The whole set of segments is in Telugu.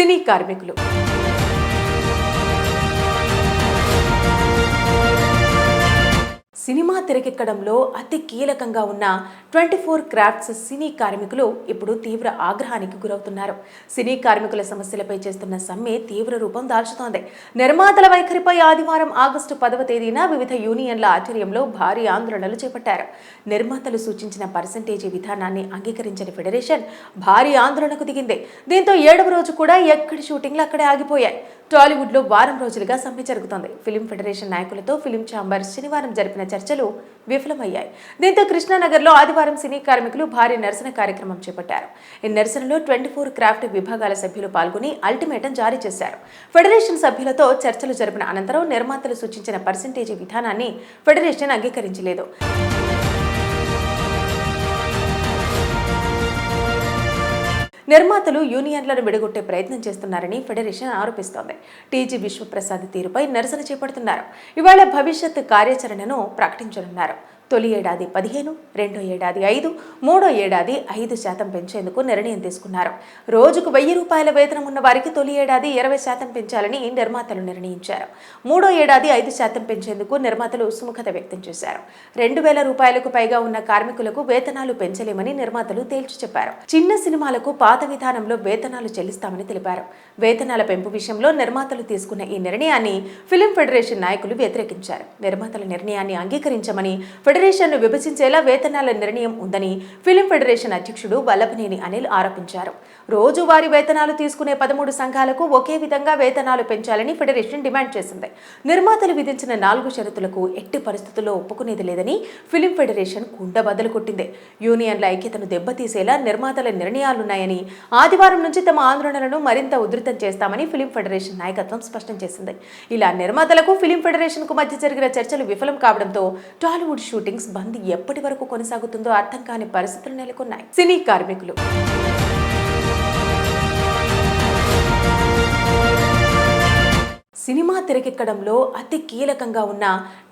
సినీ కార్మికులు. సినిమా తెరకెక్కడంలో అతి కీలకంగా ఉన్న 24 క్రాఫ్ట్స్ సినీ కార్మికులు ఇప్పుడు తీవ్ర ఆగ్రహానికి గురవుతున్నారు. సినీ కార్మికుల సమస్యలపై చేస్తున్న సమ్మె తీవ్ర రూపం దాల్చుతోంది. నిర్మాతల వైఖరిపై ఆదివారం ఆగస్టు 10వ తేదీన వివిధ యూనియన్ల ఆధ్వర్యంలో భారీ ఆందోళనలు చేపట్టారు. నిర్మాతలు సూచించిన పర్సెంటేజీ విధానాన్ని అంగీకరించని ఫెడరేషన్ భారీ ఆందోళనకు దిగింది. దీంతో 7వ రోజు కూడా ఎక్కడి షూటింగ్లు అక్కడే ఆగిపోయాయి. టాలీవుడ్లో వారం రోజులుగా సమ్మె జరుగుతోంది. ఫిలిం ఫెడరేషన్ నాయకులతో ఫిలిం ఛాంబర్ శనివారం జరిపిన చర్చలు విఫలమయ్యాయి. దీంతో కృష్ణానగర్లో ఆదివారం సినీ కార్మికులు భారీ నిరసన కార్యక్రమం చేపట్టారు. ఈ నిరసనలో 24 క్రాఫ్ట్ విభాగాల సభ్యులు పాల్గొని అల్టిమేటం జారీ చేశారు. ఫెడరేషన్ సభ్యులతో చర్చలు జరిపిన అనంతరం నిర్మాతలు సూచించిన పర్సెంటేజీ విధానాన్ని ఫెడరేషన్ అంగీకరించలేదు. నిర్మాతలు యూనియన్లను విడగొట్టే ప్రయత్నం చేస్తున్నారని ఫెడరేషన్ ఆరోపిస్తోంది. టీజీ విశ్వప్రసాద్ తీరుపై నిరసన చేపడుతున్నారు. ఇవాళ భవిష్యత్ కార్యాచరణను ప్రకటించనున్నారు. తొలి ఏడాది 15, రెండో ఏడాది 5, మూడో ఏడాది 5% పెంచేందుకు నిర్ణయం తీసుకున్నారు. రోజుకు 1000 రూపాయల వేతనం ఉన్న వారికి తొలి ఏడాది 20% పెంచాలని నిర్మాతలు నిర్ణయించారు. మూడో ఏడాది 5% పెంచేందుకు నిర్మాతలు సుముఖత వ్యక్తం చేశారు. 2000 రూపాయలకు పైగా ఉన్న కార్మికులకు వేతనాలు పెంచలేమని నిర్మాతలు తేల్చి చెప్పారు. చిన్న సినిమాలకు పాత విధానంలో వేతనాలు చెల్లిస్తామని తెలిపారు. వేతనాల పెంపు విషయంలో నిర్మాతలు తీసుకున్న ఈ నిర్ణయాన్ని ఫిలిం ఫెడరేషన్ నాయకులు వ్యతిరేకించారు. నిర్మాతల నిర్ణయాన్ని అంగీకరించమని ఫెడరేషన్ను విభజించేలా వేతనాల నిర్ణయం ఉందని ఫిలిం ఫెడరేషన్ అధ్యక్షుడు వల్లభనేని అనిల్ ఆరోపించారు. రోజువారీ వేతనాలు తీసుకునే 13 సంఘాలకు ఒకే విధంగా వేతనాలు పెంచాలని ఫెడరేషన్ డిమాండ్ చేసింది. నిర్మాతలు విధించిన 4 షరతులకు ఎట్టి పరిస్థితుల్లో ఒప్పుకునేది లేదని ఫిలిం ఫెడరేషన్ కుండ బద్దలు కొట్టింది. యూనియన్ల ఐక్యతను దెబ్బతీసేలా నిర్మాతల నిర్ణయాలున్నాయని, ఆదివారం నుంచి తమ ఆందోళనలను మరింత ఉధృతం చేస్తామని ఫిలిం ఫెడరేషన్ నాయకత్వం స్పష్టం చేసింది. ఇలా నిర్మాతలకు ఫిలిం ఫెడరేషన్ కు మధ్య జరిగిన చర్చలు విఫలం కావడంతో టాలీవుడ్ షూటింగ్ బంద్ ఎప్పటి వరకు కొనసాగుతుందో అర్థం కాని పరిస్థితులు నెలకొన్నాయి. సినీ కార్మికులు. సినిమా తెరకెక్కడంలో అతి కీలకంగా ఉన్న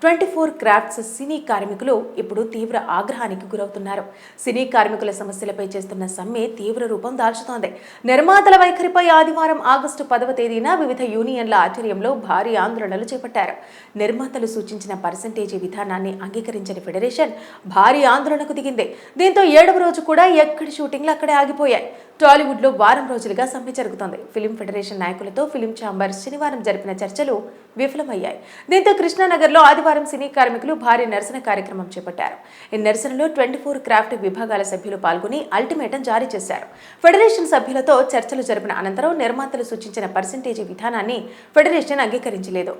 24 క్రాఫ్ట్స్ సినీ కార్మికులు ఇప్పుడు తీవ్ర ఆగ్రహానికి గురవుతున్నారు. సినీ కార్మికుల సమస్యలపై చేస్తున్న సమ్మె తీవ్ర రూపం దాల్చుతోంది. నిర్మాతల వైఖరిపై ఆదివారం ఆగస్టు 10వ తేదీన వివిధ యూనియన్ల ఆధ్వర్యంలో భారీ ఆందోళనలు చేపట్టారు. నిర్మాతలు సూచించిన పర్సెంటేజీ విధానాన్ని అంగీకరించని ఫెడరేషన్ భారీ ఆందోళనకు దిగింది. దీంతో 7వ రోజు కూడా ఎక్కడి షూటింగ్లు అక్కడే ఆగిపోయాయి. టాలీవుడ్లో వారం రోజులుగా సమ్మె జరుగుతోంది. ఫిలిం ఫెడరేషన్ నాయకులతో ఫిలిం ఛాంబర్ శనివారం జరిపిన చర్చలు విఫలమయ్యాయి. దీంతో కృష్ణానగర్లో ఆదివారం సినీ కార్మికులు భారీ నిరసన కార్యక్రమం చేపట్టారు. ఈ నిరసనలో 24 క్రాఫ్ట్ విభాగాల సభ్యులు పాల్గొని అల్టిమేటం జారీ చేశారు. ఫెడరేషన్ సభ్యులతో చర్చలు జరిపిన అనంతరం నిర్మాతలు సూచించిన పర్సెంటేజీ విధానాన్ని ఫెడరేషన్ అంగీకరించలేదు.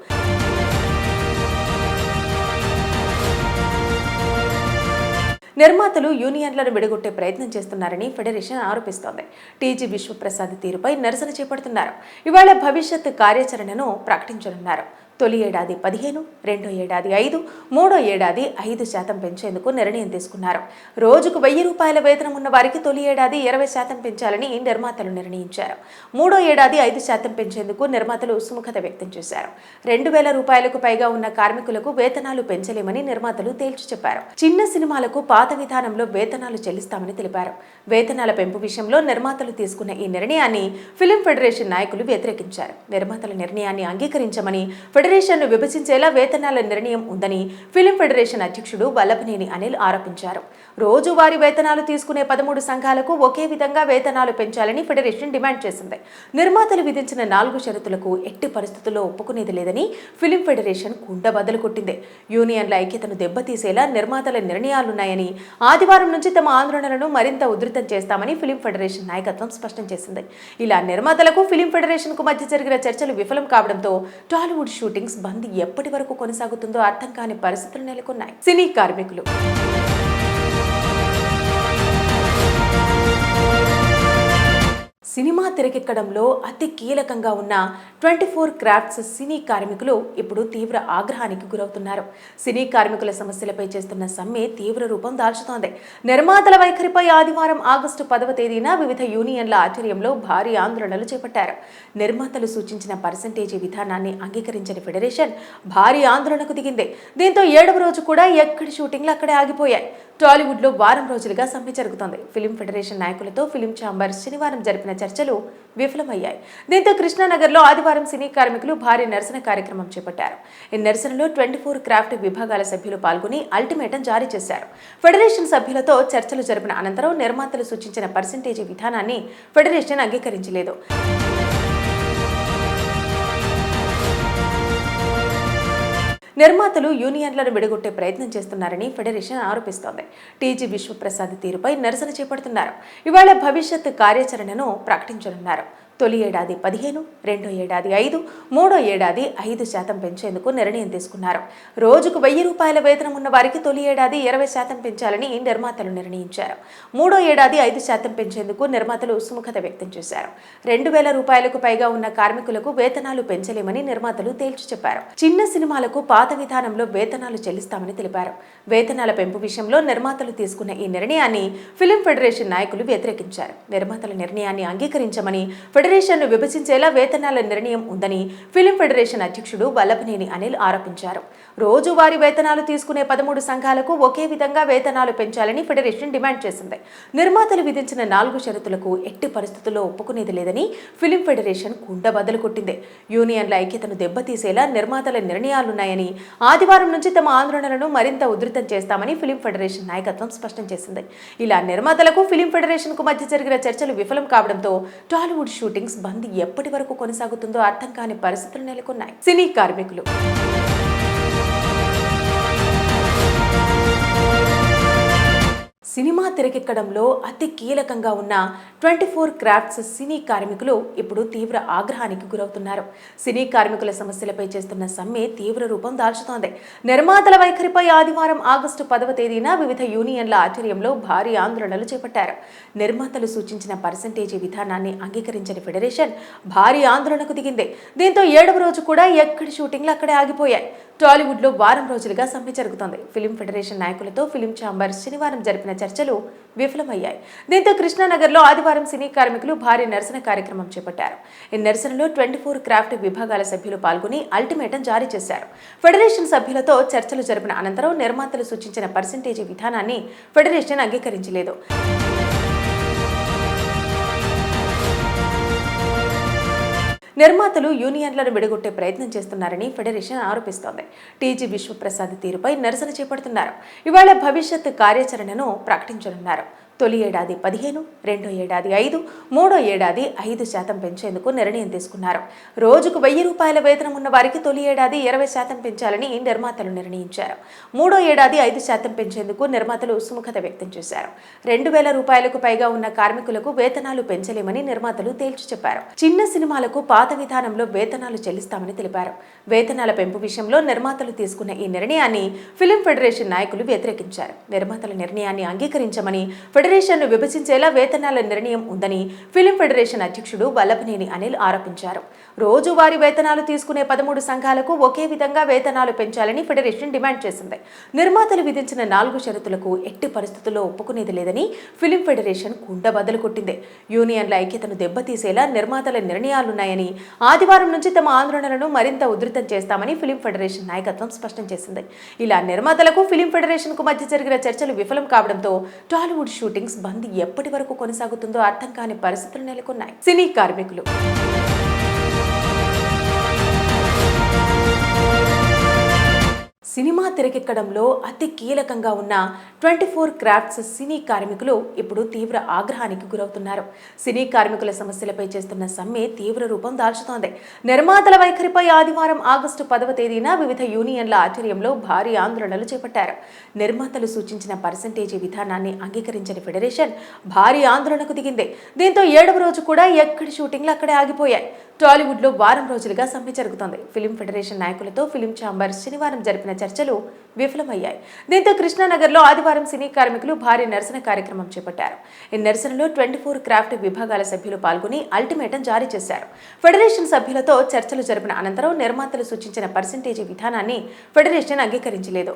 నిర్మాతలు యూనియన్లను విడగొట్టే ప్రయత్నం చేస్తున్నారని ఫెడరేషన్ ఆరోపిస్తోంది. టీజీ విశ్వప్రసాద్ తీరుపై నిరసన చేపడుతున్నారు. ఇవాళ భవిష్యత్ కార్యాచరణను ప్రకటించనున్నారు. తొలి ఏడాది 15, రెండో ఏడాది 5, మూడో ఏడాది 5% పెంచేందుకు నిర్ణయం తీసుకున్నారు. రోజుకు 1000 రూపాయల వేతనం ఉన్న వారికి తొలి ఏడాది 20% పెంచాలని నిర్మాతలు నిర్ణయించారు. మూడో ఏడాది 5% పెంచేందుకు నిర్మాతలు సుముఖత వ్యక్తం చేశారు. 2000 రూపాయలకు పైగా ఉన్న కార్మికులకు వేతనాలు పెంచలేమని నిర్మాతలు తేల్చి చెప్పారు. చిన్న సినిమాలకు పాత విధానంలో వేతనాలు చెల్లిస్తామని తెలిపారు. వేతనాల పెంపు విషయంలో నిర్మాతలు తీసుకున్న ఈ నిర్ణయాన్ని ఫిలిం ఫెడరేషన్ నాయకులు వ్యతిరేకించారు. నిర్మాతల నిర్ణయాన్ని అంగీకరించమని ఫెడరేషన్ను విభజించేలా వేతనాల నిర్ణయం ఉందని ఫిలిం ఫెడరేషన్ అధ్యక్షుడు వల్లభనేని అనిల్ ఆరోపించారు. రోజువారీ వేతనాలు తీసుకునే 13 సంఘాలకు ఒకే విధంగా వేతనాలు పెంచాలని ఫెడరేషన్ డిమాండ్ చేసింది. నిర్మాతలు విధించిన 4 షరతులకు ఎట్టి పరిస్థితుల్లో ఒప్పుకునేది లేదని ఫిలిం ఫెడరేషన్ కుండ బద్దలు కొట్టింది. యూనియన్ల ఐక్యతను దెబ్బతీసేలా నిర్మాతల నిర్ణయాలున్నాయని, ఆదివారం నుంచి తమ ఆందోళనలను మరింత ఉధృతం చేస్తామని ఫిలిం ఫెడరేషన్ నాయకత్వం స్పష్టం చేసింది. ఇలా నిర్మాతలకు ఫిలిం ఫెడరేషన్ కు మధ్య జరిగిన చర్చలు విఫలం కావడంతో టాలీవుడ్ షూటింగ్ బంద్ ఎప్పటి వరకు కొనసాగుతుందో అర్థం కాని పరిస్థితులు నెలకొన్నాయి. సినీ కార్మికులు. సినిమా తెరకెక్కడంలో అతి కీలకంగా ఉన్న 24 క్రాఫ్ట్స్ సినీ కార్మికులు ఇప్పుడు తీవ్ర ఆగ్రహానికి గురవుతున్నారు. సినీ కార్మికుల సమస్యలపై చేస్తున్న సమ్మె తీవ్ర రూపం దాల్చుతోంది. నిర్మాతల వైఖరిపై ఆదివారం ఆగస్టు 10వ తేదీన వివిధ యూనియన్ల ఆధ్వర్యంలో భారీ ఆందోళనలు చేపట్టారు. నిర్మాతలు సూచించిన పర్సెంటేజీ విధానాన్ని అంగీకరించని ఫెడరేషన్ భారీ ఆందోళనకు దిగింది. దీంతో 7వ రోజు కూడా ఎక్కడి షూటింగ్లు అక్కడే ఆగిపోయాయి. టాలీవుడ్ లో వారం రోజులుగా సమ్మె జరుగుతోంది. ఫిలిం ఫెడరేషన్ నాయకులతో ఫిలిం ఛాంబర్ శనివారం జరిపిన చర్చలు విఫలమయ్యాయి. దీంతో కృష్ణానగర్లో ఆదివారం సినీ కార్మికులు భారీ నిరసన కార్యక్రమం చేపట్టారు. ఈ నిరసనలో 24 క్రాఫ్ట్ విభాగాల సభ్యులు పాల్గొని అల్టిమేటం జారీ చేశారు. ఫెడరేషన్ సభ్యులతో చర్చలు జరిపిన అనంతరం నిర్మాతలు సూచించిన పర్సెంటేజీ విధానాన్ని ఫెడరేషన్ అంగీకరించలేదు. నిర్మాతలు యూనియన్లను విడగొట్టే ప్రయత్నం చేస్తున్నారని ఫెడరేషన్ ఆరోపిస్తోంది. టీజీ విశ్వప్రసాద్ తీరుపై నిరసన చేపడుతున్నారు. ఇవాళ భవిష్యత్ కార్యాచరణను ప్రకటించనున్నారు. తొలి ఏడాది 15, రెండో ఏడాది 5, మూడో ఏడాది 5% పెంచేందుకు నిర్ణయం తీసుకున్నారు. రోజుకు 1000 రూపాయల వేతనం ఉన్న వారికి తొలి ఏడాది 20% పెంచాలని నిర్మాతలు నిర్ణయించారు. మూడో ఏడాది 5% పెంచేందుకు నిర్మాతలు సుముఖత వ్యక్తం చేశారు. 2000 రూపాయలకు పైగా ఉన్న కార్మికులకు వేతనాలు పెంచలేమని నిర్మాతలు తేల్చి చెప్పారు. చిన్న సినిమాలకు పాత విధానంలో వేతనాలు చెల్లిస్తామని తెలిపారు. వేతనాల పెంపు విషయంలో నిర్మాతలు తీసుకున్న ఈ నిర్ణయాన్ని ఫిలిం ఫెడరేషన్ నాయకులు వ్యతిరేకించారు. నిర్మాతల నిర్ణయాన్ని అంగీకరించమని ఫెడరేషన్ను విభజించేలా వేతనాల నిర్ణయం ఉందని ఫిలిం ఫెడరేషన్ అధ్యక్షుడు వల్లభనేని అనిల్ ఆరోపించారు. రోజువారీ వేతనాలు తీసుకునే 13 సంఘాలకు ఒకే విధంగా వేతనాలు పెంచాలని ఫెడరేషన్ డిమాండ్ చేసింది. నిర్మాతలు విధించిన 4 షరతులకు ఎట్టి పరిస్థితుల్లో ఒప్పుకునేది లేదని ఫిలిం ఫెడరేషన్ కుండ బద్దలు కొట్టింది. యూనియన్ల ఐక్యతను దెబ్బతీసేలా నిర్మాతల నిర్ణయాలున్నాయని, ఆదివారం నుంచి తమ ఆందోళనలను మరింత ఉధృతం చేస్తామని ఫిలిం ఫెడరేషన్ నాయకత్వం స్పష్టం చేసింది. ఇలా నిర్మాతలకు ఫిలిం ఫెడరేషన్ కు మధ్య జరిగిన చర్చలు విఫలం కావడంతో టాలీవుడ్ షూటింగ్ బంద్ ఎప్పటి వరకు కొనసాగుతుందో అర్థం కాని పరిస్థితులు నెలకొన్నాయి. సినీ కార్మికులు సినిమా తెరకెక్కడంలో అతి కీలకంగా ఉన్న 24 క్రాఫ్ట్స్ సినీ కార్మికులు ఇప్పుడు తీవ్ర ఆగ్రహానికి గురవుతున్నారు. సినీ కార్మికుల సమస్యలపై చేస్తున్న సమ్మె తీవ్ర రూపం దాల్చుతోంది. నిర్మాతల వైఖరిపై ఆదివారం ఆగస్టు 10వ తేదీన వివిధ యూనియన్ల ఆధ్వర్యంలో భారీ ఆందోళనలు చేపట్టారు. నిర్మాతలు సూచించిన పర్సెంటేజీ విధానాన్ని అంగీకరించని ఫెడరేషన్ భారీ ఆందోళనకు దిగింది. దీంతో 7వ రోజు కూడా ఎక్కడి షూటింగ్లు అక్కడే ఆగిపోయాయి. టాలీవుడ్ లో వారం రోజులుగా సమ్మె జరుగుతోంది. ఫిలిం ఫెడరేషన్ నాయకులతో ఫిలిం ఛాంబర్ శనివారం జరిపిన చర్చలు విఫలమయ్యాయి. దీంతో కృష్ణానగర్లో ఆదివారం సినీ కార్మికులు భారీ నిరసన కార్యక్రమం చేపట్టారు. ఈ నిరసనలో 24 క్రాఫ్ట్ విభాగాల సభ్యులు పాల్గొని అల్టిమేటం జారీ చేశారు. ఫెడరేషన్ సభ్యులతో చర్చలు జరిపిన అనంతరం నిర్మాతలు సూచించిన పర్సెంటేజీ విధానాన్ని ఫెడరేషన్ అంగీకరించలేదు. నిర్మాతలు యూనియన్లను విడగొట్టే ప్రయత్నం చేస్తున్నారని ఫెడరేషన్ ఆరోపిస్తోంది. టీజీ విశ్వప్రసాద్ తీరుపై నిరసన చేపడుతున్నారు. ఇవాళ భవిష్యత్ కార్యాచరణను ప్రకటించనున్నారు. తొలి ఏడాది 15, రెండో ఏడాది 5, మూడో ఏడాది 5% పెంచేందుకు నిర్ణయం తీసుకున్నారు. రోజుకు 1000 రూపాయల వేతనం ఉన్న వారికి తొలి ఏడాది 20% పెంచాలని నిర్మాతలు నిర్ణయించారు. మూడో ఏడాది 5% పెంచేందుకు నిర్మాతలు సుముఖత వ్యక్తం చేశారు. 2000 రూపాయలకు పైగా ఉన్న కార్మికులకు వేతనాలు పెంచలేమని నిర్మాతలు తేల్చి చెప్పారు. చిన్న సినిమాలకు పాత విధానంలో వేతనాలు చెల్లిస్తామని తెలిపారు. వేతనాల పెంపు విషయంలో నిర్మాతలు తీసుకున్న ఈ నిర్ణయాన్ని ఫిలిం ఫెడరేషన్ నాయకులు వ్యతిరేకించారు. నిర్మాతల నిర్ణయాన్ని అంగీకరించమని ఫెడరేషన్ను విభజించేలా వేతనాల నిర్ణయం ఉందని ఫిలిం ఫెడరేషన్ అధ్యక్షుడు వల్లభనేని అనిల్ ఆరోపించారు. రోజువారీ వేతనాలు తీసుకునే 13 సంఘాలకు ఒకే విధంగా వేతనాలు పెంచాలని ఫెడరేషన్ డిమాండ్ చేసింది. నిర్మాతలు విధించిన 4 షరతులకు ఎట్టి పరిస్థితుల్లో ఒప్పుకునేది లేదని ఫిలిం ఫెడరేషన్ కుండ బద్దలు కొట్టింది. యూనియన్ల ఐక్యతను దెబ్బతీసేలా నిర్మాతల నిర్ణయాలున్నాయని, ఆదివారం నుంచి తమ ఆందోళనలను మరింత ఉధృతం చేస్తామని ఫిలిం ఫెడరేషన్ నాయకత్వం స్పష్టం చేసింది. ఇలా నిర్మాతలకు ఫిలిం ఫెడరేషన్ కు మధ్య జరిగిన చర్చలు విఫలం కావడంతో టాలీవుడ్ షూటింగ్ బంద్ ఎప్పటి వరకు కొనసాగుతుందో అర్థం కాని పరిస్థితులు నెలకొన్నాయి. సినీ కార్మికులు సినిమా తెరకెక్కడంలో అతి కీలకంగా ఉన్న 24 క్రాఫ్ట్స్ సినీ కార్మికులు ఇప్పుడు తీవ్ర ఆగ్రహానికి గురవుతున్నారు. సినీ కార్మికుల సమస్యలపై చేస్తున్న సమ్మె తీవ్ర రూపం దాల్చుతోంది. నిర్మాతల వైఖరిపై ఆదివారం ఆగస్టు 10వ తేదీన వివిధ యూనియన్ల ఆధ్వర్యంలో భారీ ఆందోళనలు చేపట్టారు. నిర్మాతలు సూచించిన పర్సెంటేజీ విధానాన్ని అంగీకరించని ఫెడరేషన్ భారీ ఆందోళనకు దిగింది. దీంతో 7వ రోజు కూడా ఎక్కడి షూటింగ్లు అక్కడే ఆగిపోయాయి. టాలీవుడ్ లో వారం రోజులుగా సమ్మె జరుగుతోంది. ఫిలిం ఫెడరేషన్ నాయకులతో ఫిలిం ఛాంబర్ శనివారం జరిపిన చర్చలు విఫలమయ్యాయి. దీంతో కృష్ణానగర్లో ఆదివారం సినీ కార్మికులు భారీ నిరసన కార్యక్రమం చేపట్టారు. ఈ నిరసనలో 24 క్రాఫ్ట్ విభాగాల సభ్యులు పాల్గొని అల్టిమేటం జారీ చేశారు. ఫెడరేషన్ సభ్యులతో చర్చలు జరిపిన అనంతరం నిర్మాతలు సూచించిన పర్సెంటేజీ విధానాన్ని ఫెడరేషన్ అంగీకరించలేదు.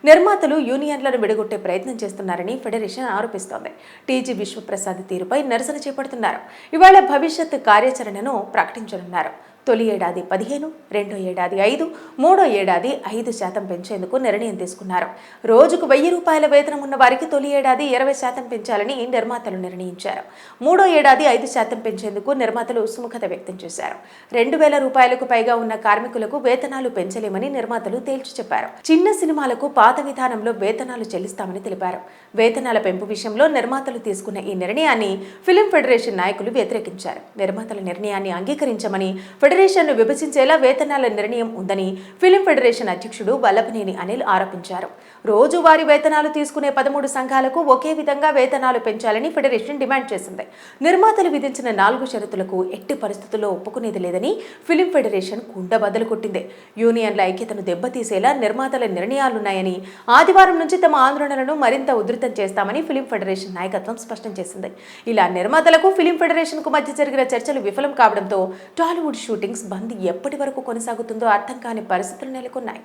నిర్మాతలు యూనియన్లను విడగొట్టే ప్రయత్నం చేస్తున్నారని ఫెడరేషన్ ఆరోపిస్తోంది. టీజీ విశ్వప్రసాద్ తీరుపై నిరసన చేపడుతున్నారు. ఇవాళ భవిష్యత్ కార్యాచరణను ప్రకటించనున్నారు. తొలి ఏడాది 15, రెండో ఏడాది 5, మూడో ఏడాది 5% పెంచేందుకు నిర్ణయం తీసుకున్నారు. రోజుకు ₹1000 వేతనం ఉన్న వారికి తొలి ఏడాది 20% పెంచాలని నిర్మాతలు నిర్ణయించారు. మూడో ఏడాది 5% పెంచేందుకు నిర్మాతలు సుముఖత వ్యక్తం చేశారు. ₹2000 పైగా ఉన్న కార్మికులకు వేతనాలు పెంచలేమని నిర్మాతలు తేల్చి చెప్పారు. చిన్న సినిమాలకు పాత విధానంలో వేతనాలు చెల్లిస్తామని తెలిపారు. వేతనాల పెంపు విషయంలో నిర్మాతలు తీసుకున్న ఈ నిర్ణయాన్ని ఫిలిం ఫెడరేషన్ నాయకులు వ్యతిరేకించారు. నిర్మాతల నిర్ణయాన్ని అంగీకరించమని, ఫెడరేషన్ను విభజించేలా వేతనాల నిర్ణయం ఉందని ఫిలిం ఫెడరేషన్ అధ్యక్షుడు వల్లభనేని అనిల్ ఆరోపించారు. రోజువారీ వేతనాలు తీసుకునే 13 సంఘాలకు ఒకే విధంగా వేతనాలు పెంచాలని ఫెడరేషన్ డిమాండ్ చేసింది. నిర్మాతలు విధించిన 4 షరతులకు ఎట్టి పరిస్థితుల్లో ఒప్పుకునేది లేదని ఫిలిం ఫెడరేషన్ కుండబద్దలు కొట్టింది. యూనియన్ల ఐక్యతను దెబ్బతీసేలా నిర్మాతల నిర్ణయాలున్నాయని, ఆదివారం నుంచి తమ ఆందోళనలను మరింత ఉధృతం చేస్తామని ఫిలిం ఫెడరేషన్ నాయకత్వం స్పష్టం చేసింది. ఇలా నిర్మాతలకు ఫిలిం ఫెడరేషన్ కు మధ్య జరిగిన చర్చలు విఫలం కావడంతో టాలీవుడ్ షూటింగ్స్ బంద్ ఎప్పటి వరకు కొనసాగుతుందో అర్థం కాని పరిస్థితులు నెలకొన్నాయి.